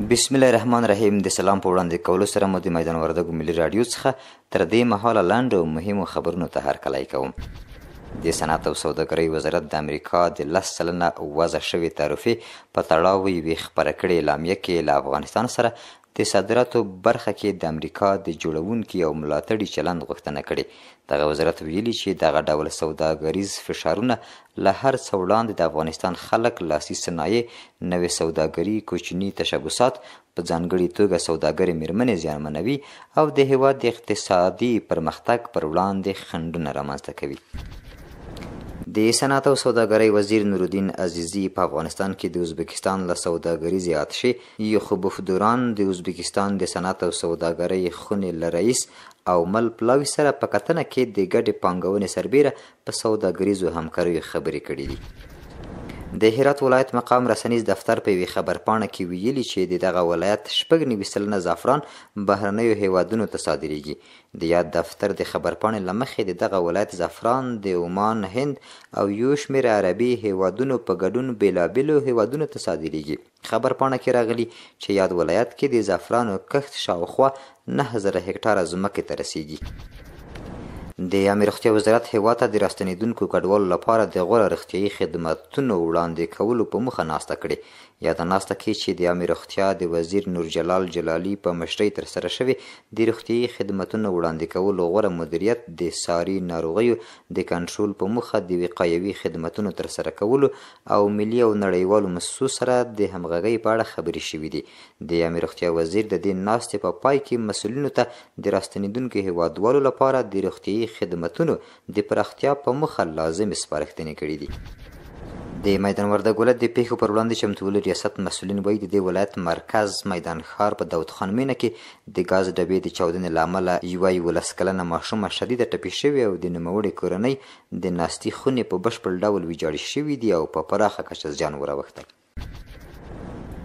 بسم الله الرحمن الرحیم. د سلام په وړاندې کولو سره مو د میدان وردګو ملي راډیو څخه تر دې مهاله لنډ او مهمو خبرونو ته هرکلی کوم. د صنعت او سوداګرۍ وزارت د امریکا د 10 سلنه وضع شوې تعرفې په تړاو یوې خپره کړې اعلامیه کې له افغانستان سره د صادراتو برخه کې د امریکا د جوړونکي او ملاتړي چلند غوښتنه کړې. دغه وزارت ویلي چې دغه ډول سوداګریز فشارونه له هر څه وړاندې د افغانستان خلک، لاسي صنایع، نوې سوداګري، کوچني تشبثات، په ځانګړې توګه سوداګرې میرمنې زیانمنوي او د هیواد د اقتصادي پرمختګ پر وړاندې خنډونه رامنځته کوي. د صنعت او سوداګرۍ وزیر نورالدین عزیزي په افغانستان کې د ازبکستان له سوداګریزې اتشې یعقوب دوران د ازبکستان د صنعت او سوداګرۍ خونې له رئیس او مل پلاوي سره په کتنه کې د ګډې پانګونې سربیره په سوداګریزو همکاریو خبرې کړې دي. د هرات ولایت مقام رسنیز دفتر په یوې خبرپاڼه کې ویلي چې د دغه ولایت 90 سلنه زعفران بهرنیو هیوادونو ته صادریږي. د یاد دفتر د خبرپاڼې له مخې د دغه ولایت زعفران د عمان، هند او یو شمېر عربي هیوادونو په ګډون بېلابېلو هیوادونو ته صادریږي. خبرپاڼه کې راغلي چې یاد ولایت کې د زعفرانو کښت شاوخوا 9000 هکټاره ځمکې ته رسیږي. د عامه روغتیا وزارت هیواد ته د راستنېدونکو کډوالو لپاره د غوره روغتیایي خدمتونو وړاندې کولو په موخه ناسته کړې. یاده ناسته کې چې د عامه روغتیا د وزیر نورجلال جلالي په مشرۍ ترسره شوې د روغتیایي خدمتونو وړاندې کولو غوره مدیریت، د ساري ناروغیو د کنټرول په موخه د وقایوي خدمتونو ترسره کولو او ملي او نړیوالو مؤسسو سره د همغږۍ په اړه خبرې شوې دي. د عامه روغتیا وزیر د دې ناستې په پای کې مسؤلینو ته د راستنېدونکو هیوادوالو لپاره د روغتیایي خدمتونو د پراختیا په موخه لازم سپارښتنې کړې دي. د میدان وردګ ولایت د پیښو پر وړاندې چمتوولو ریاست مسؤلین وایي د دې ولایت مرکز میدان ښار په داود خان مینه کې د ګاز ډبې د چاودنې له امله یوه 11 کلنه ماشومه شدیده ټپي شوې او د نوموړې کورنۍ د ناستي خونې په بشپړ ډول ویجاړې شوي دي او په پراخه کچه زیان واوښتی.